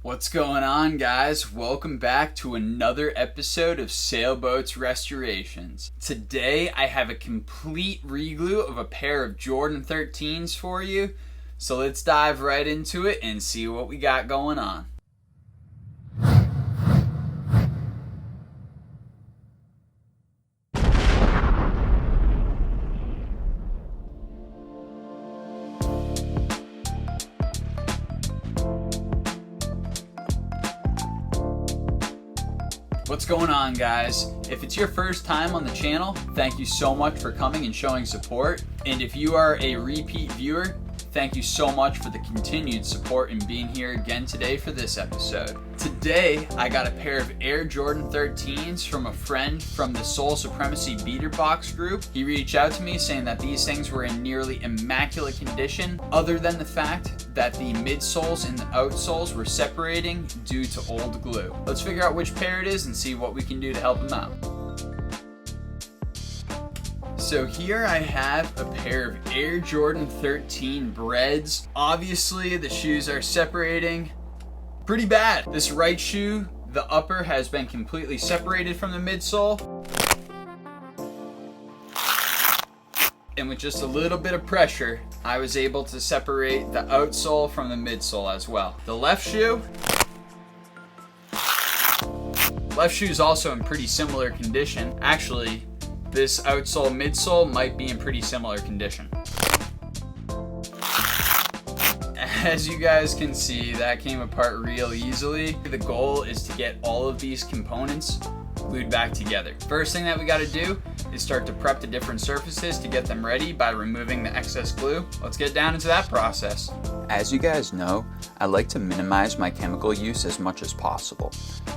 What's going on, guys? Welcome back to another episode of Sailboat's Restorations. Today I have a complete reglue of a pair of Jordan 13s for you. So let's dive right into it and see what we got going on. What's going on, guys? If it's your first time on the channel, thank you so much for coming and showing support. And if you are a repeat viewer, thank you so much for the continued support and being here again today for this episode. Today, I got a pair of Air Jordan 13s from a friend from the Sole Supremacy Beater box group. He reached out to me saying that these things were in nearly immaculate condition, other than the fact that the midsoles and the outsoles were separating due to old glue. Let's figure out which pair it is and see what we can do to help them out. So here I have a pair of Air Jordan 13 BReds. Obviously the shoes are separating pretty bad. This right shoe, the upper has been completely separated from the midsole. And with just a little bit of pressure, I was able to separate the outsole from the midsole as well. The left shoe is also in pretty similar condition. Actually, this outsole midsole might be in pretty similar condition. As you guys can see, that came apart real easily. The goal is to get all of these components glued back together. First thing that we got to do is start to prep the different surfaces to get them ready by removing the excess glue. Let's get down into that process. As you guys know, I like to minimize my chemical use as much as possible.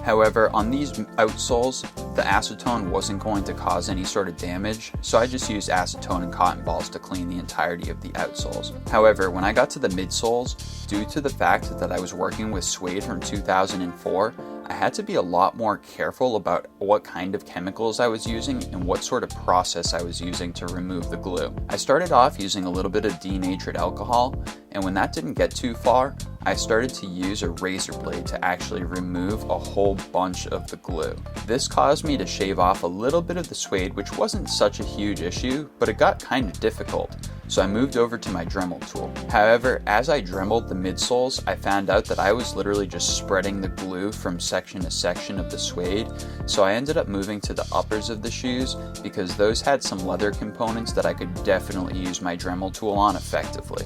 However, on these outsoles, the acetone wasn't going to cause any sort of damage, so I just used acetone and cotton balls to clean the entirety of the outsoles. However, when I got to the midsoles, due to the fact that I was working with suede from 2004, I had to be a lot more careful about what kind of chemicals I was using and what sort of process I was using to remove the glue. I started off using a little bit of denatured alcohol, and when that didn't get too far, I started to use a razor blade to actually remove a whole bunch of the glue. This caused me to shave off a little bit of the suede, which wasn't such a huge issue, but it got kind of difficult. So I moved over to my Dremel tool. However, as I dremeled the midsoles, I found out that I was literally just spreading the glue from section to section of the suede, so I ended up moving to the uppers of the shoes because those had some leather components that I could definitely use my Dremel tool on effectively.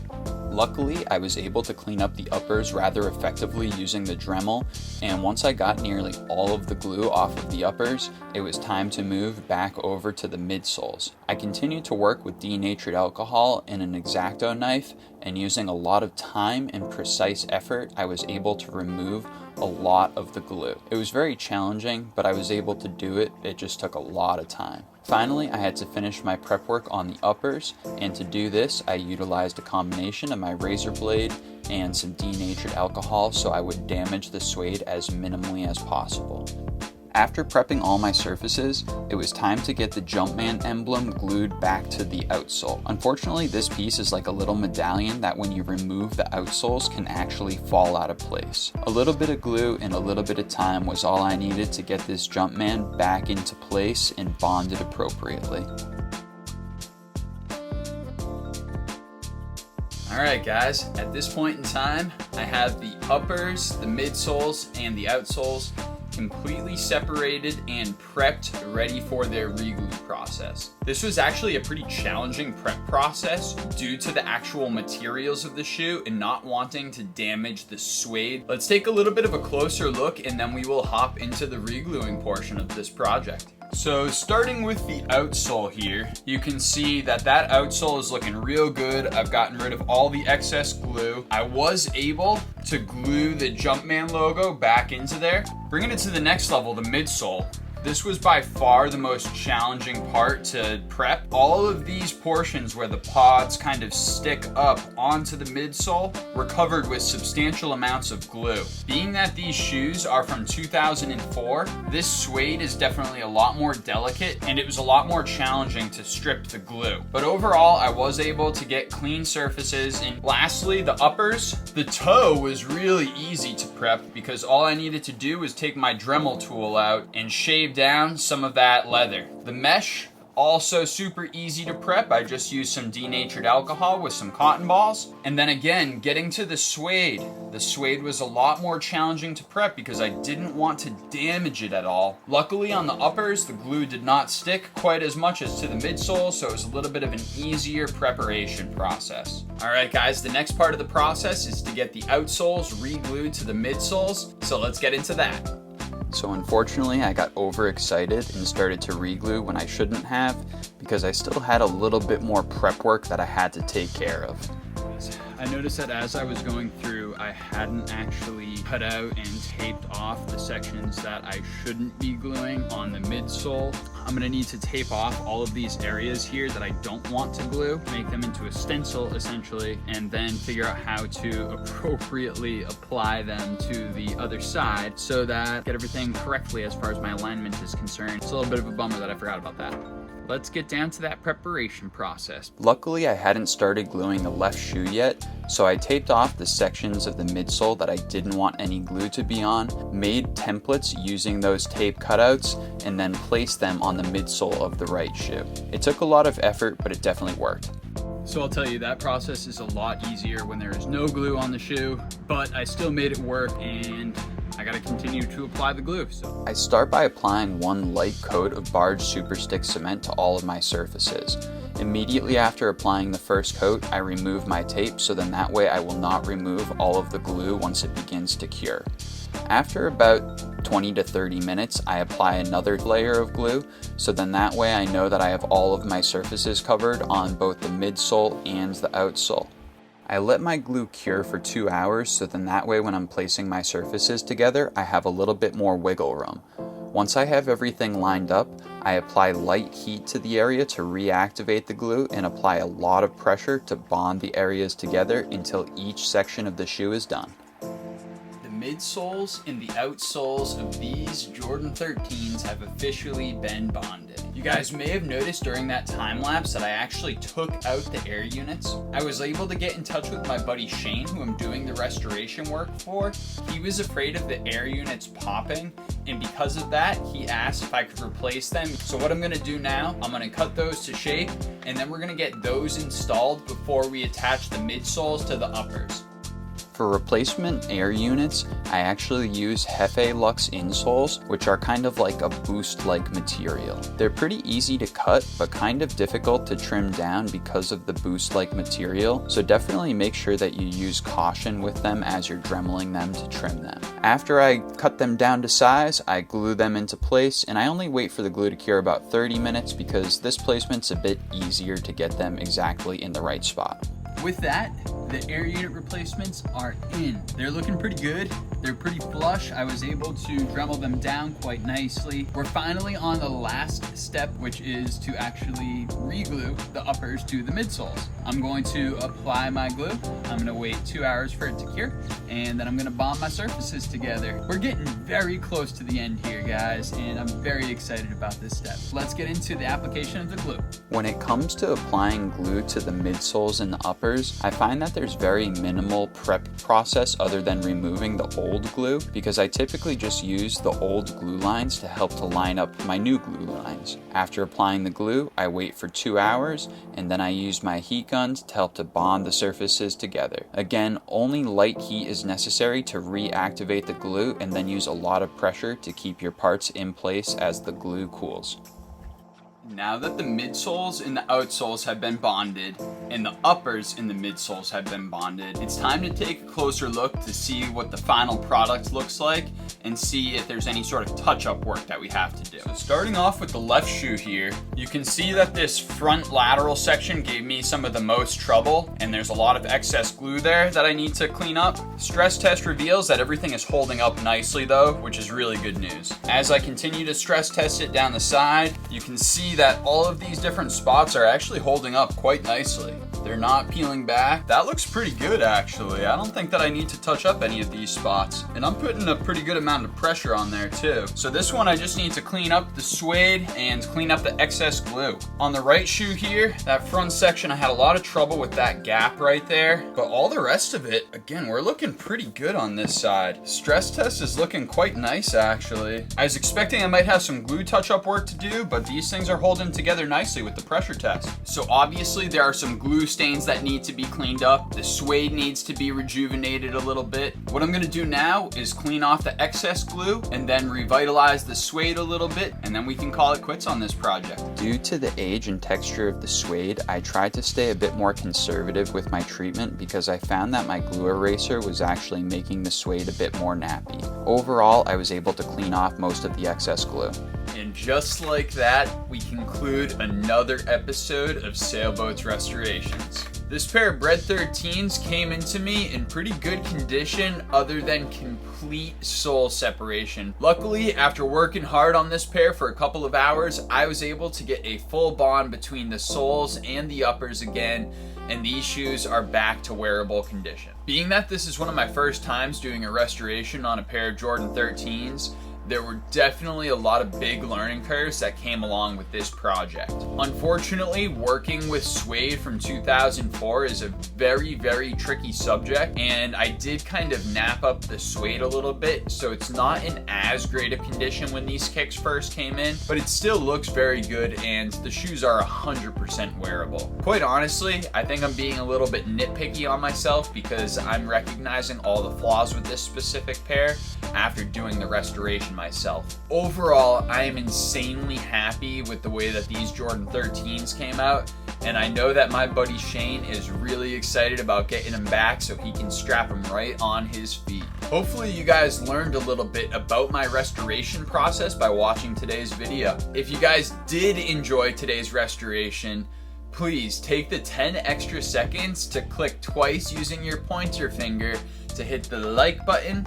Luckily, I was able to clean up the uppers rather effectively using the Dremel, and once I got nearly all of the glue off of the uppers, it was time to move back over to the midsoles. I continued to work with denatured alcohol and an X-Acto knife, and using a lot of time and precise effort, I was able to remove a lot of the glue. It was very challenging, but I was able to do it. It just took a lot of time. Finally, I had to finish my prep work on the uppers, and to do this, I utilized a combination of my razor blade and some denatured alcohol so I would damage the suede as minimally as possible. After prepping all my surfaces, it was time to get the Jumpman emblem glued back to the outsole. Unfortunately, this piece is like a little medallion that when you remove the outsoles can actually fall out of place. A little bit of glue and a little bit of time was all I needed to get this Jumpman back into place and bonded appropriately. Alright guys, at this point in time, I have the uppers, the midsoles, and the outsoles completely separated and prepped, ready for their reglue process. This was actually a pretty challenging prep process due to the actual materials of the shoe and not wanting to damage the suede. Let's take a little bit of a closer look and then we will hop into the regluing portion of this project. So starting with the outsole here, you can see that that outsole is looking real good. I've gotten rid of all the excess glue. I was able to glue the Jumpman logo back into there. Bringing it to the next level, the midsole. This was by far the most challenging part to prep. All of these portions where the pods kind of stick up onto the midsole were covered with substantial amounts of glue. Being that these shoes are from 2004, this suede is definitely a lot more delicate and it was a lot more challenging to strip the glue. But overall, I was able to get clean surfaces. And lastly, the uppers. The toe was really easy to prep because all I needed to do was take my Dremel tool out and shave down some of that leather. The mesh, also super easy to prep. I just used some denatured alcohol with some cotton balls. And then again, getting to the suede. The suede was a lot more challenging to prep because I didn't want to damage it at all. Luckily on the uppers, the glue did not stick quite as much as to the midsole, so it was a little bit of an easier preparation process. All right guys, the next part of the process is to get the outsoles re-glued to the midsoles, so let's get into that. So unfortunately, I got overexcited and started to reglue when I shouldn't have because I still had a little bit more prep work that I had to take care of. I noticed that as I was going through, I hadn't actually cut out and taped off the sections that I shouldn't be gluing on the midsole. I'm gonna need to tape off all of these areas here that I don't want to glue, make them into a stencil essentially, and then figure out how to appropriately apply them to the other side so that I get everything correctly as far as my alignment is concerned. It's a little bit of a bummer that I forgot about that. Let's get down to that preparation process. Luckily, I hadn't started gluing the left shoe yet, so I taped off the sections of the midsole that I didn't want any glue to be on, made templates using those tape cutouts, and then placed them on the midsole of the right shoe. It took a lot of effort, but it definitely worked. So I'll tell you, that process is a lot easier when there is no glue on the shoe, but I still made it work and I gotta continue to apply the glue. So I start by applying one light coat of Barge Super Stick cement to all of my surfaces. Immediately after applying the first coat, I remove my tape, so then that way I will not remove all of the glue once it begins to cure. After about 20 to 30 minutes, I apply another layer of glue, so then that way I know that I have all of my surfaces covered on both the midsole and the outsole. I let my glue cure for 2 hours, so then that way when I'm placing my surfaces together, I have a little bit more wiggle room. Once I have everything lined up, I apply light heat to the area to reactivate the glue and apply a lot of pressure to bond the areas together until each section of the shoe is done. the midsoles and the outsoles of these Jordan 13s have officially been bonded. You guys may have noticed during that time lapse that I actually took out the air units. I was able to get in touch with my buddy Shane, who I'm doing the restoration work for. He was afraid of the air units popping, and because of that, he asked if I could replace them. So what I'm gonna do now, I'm gonna cut those to shape, and then we're gonna get those installed before we attach the midsoles to the uppers. For replacement air units, I actually use Hefe Luxe insoles, which are kind of like a boost-like material. They're pretty easy to cut, but kind of difficult to trim down because of the boost-like material, so definitely make sure that you use caution with them as you're dremeling them to trim them. After I cut them down to size, I glue them into place, and I only wait for the glue to cure about 30 minutes because this placement's a bit easier to get them exactly in the right spot. With that, the air unit replacements are in. They're looking pretty good. They're pretty flush. I was able to Dremel them down quite nicely. We're finally on the last step, which is to actually re-glue the uppers to the midsoles. I'm going to apply my glue. I'm gonna wait 2 hours for it to cure, and then I'm gonna bond my surfaces together. We're getting very close to the end here, guys, and I'm very excited about this step. Let's get into the application of the glue. When it comes to applying glue to the midsoles and the uppers, I find that there's very minimal prep process other than removing the old glue, because I typically just use the old glue lines to help to line up my new glue lines. After applying the glue, I wait for 2 hours, and then I use my heat guns to help to bond the surfaces together. Again, only light heat is necessary to reactivate the glue, and then use a lot of pressure to keep your parts in place as the glue cools. Now that the midsoles and the outsoles have been bonded, and the uppers and the midsoles have been bonded, it's time to take a closer look to see what the final product looks like and see if there's any sort of touch-up work that we have to do. So starting off with the left shoe here, you can see that this front lateral section gave me some of the most trouble, and there's a lot of excess glue there that I need to clean up. Stress test reveals that everything is holding up nicely though, which is really good news. As I continue to stress test it down the side, you can see that all of these different spots are actually holding up quite nicely. They're not peeling back. That looks pretty good actually. I don't think that I need to touch up any of these spots. And I'm putting a pretty good amount of pressure on there too. So this one I just need to clean up the suede and clean up the excess glue. On the right shoe here, that front section, I had a lot of trouble with that gap right there. But all the rest of it, again, we're looking pretty good on this side. Stress test is looking quite nice actually. I was expecting I might have some glue touch-up work to do, but these things are holding together nicely with the pressure test. So obviously there are some glue stains that need to be cleaned up. The suede needs to be rejuvenated a little bit. What I'm gonna do now is clean off the excess glue and then revitalize the suede a little bit, and then we can call it quits on this project. Due to the age and texture of the suede, I tried to stay a bit more conservative with my treatment because I found that my glue eraser was actually making the suede a bit more nappy. Overall, I was able to clean off most of the excess glue. And just like that, we conclude another episode of Sailboat's Restorations. This pair of Bred 13s came into me in pretty good condition other than complete sole separation. Luckily, after working hard on this pair for a couple of hours, I was able to get a full bond between the soles and the uppers again, and these shoes are back to wearable condition. Being that this is one of my first times doing a restoration on a pair of Jordan 13s, there were definitely a lot of big learning curves that came along with this project. Unfortunately, working with suede from 2004 is a very, very tricky subject, and I did kind of nap up the suede a little bit, so it's not in as great a condition when these kicks first came in, but it still looks very good, and the shoes are 100% wearable. Quite honestly, I think I'm being a little bit nitpicky on myself because I'm recognizing all the flaws with this specific pair after doing the restoration myself. Overall, I am insanely happy with the way that these Jordan 13s came out, and I know that my buddy Shane is really excited about getting them back so he can strap them right on his feet. Hopefully you guys learned a little bit about my restoration process by watching today's video. If you guys did enjoy today's restoration, please take the 10 extra seconds to click twice using your pointer finger to hit the like button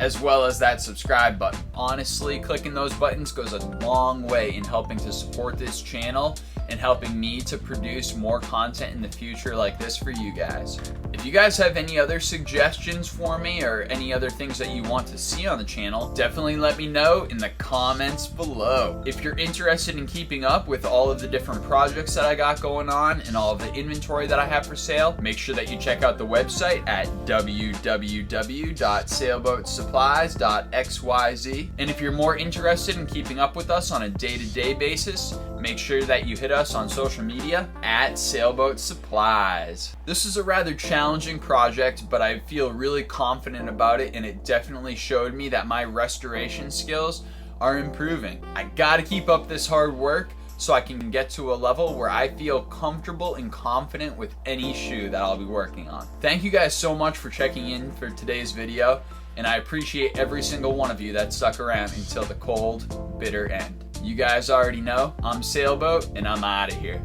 as well as that subscribe button. Honestly, clicking those buttons goes a long way in helping to support this channel and helping me to produce more content in the future like this for you guys. If you guys have any other suggestions for me or any other things that you want to see on the channel, definitely let me know in the comments below. If you're interested in keeping up with all of the different projects that I got going on and all of the inventory that I have for sale, make sure that you check out the website at www.sailboatsupplies.xyz. And if you're more interested in keeping up with us on a day-to-day basis, make sure that you hit us on social media at Sailboat Supplies. This is a rather challenging project, but I feel really confident about it, and it definitely showed me that my restoration skills are improving. I gotta keep up this hard work so I can get to a level where I feel comfortable and confident with any shoe that I'll be working on. Thank you guys so much for checking in for today's video, and I appreciate every single one of you that stuck around until the cold, bitter end. You guys already know, I'm Sailboat, and I'm out of here.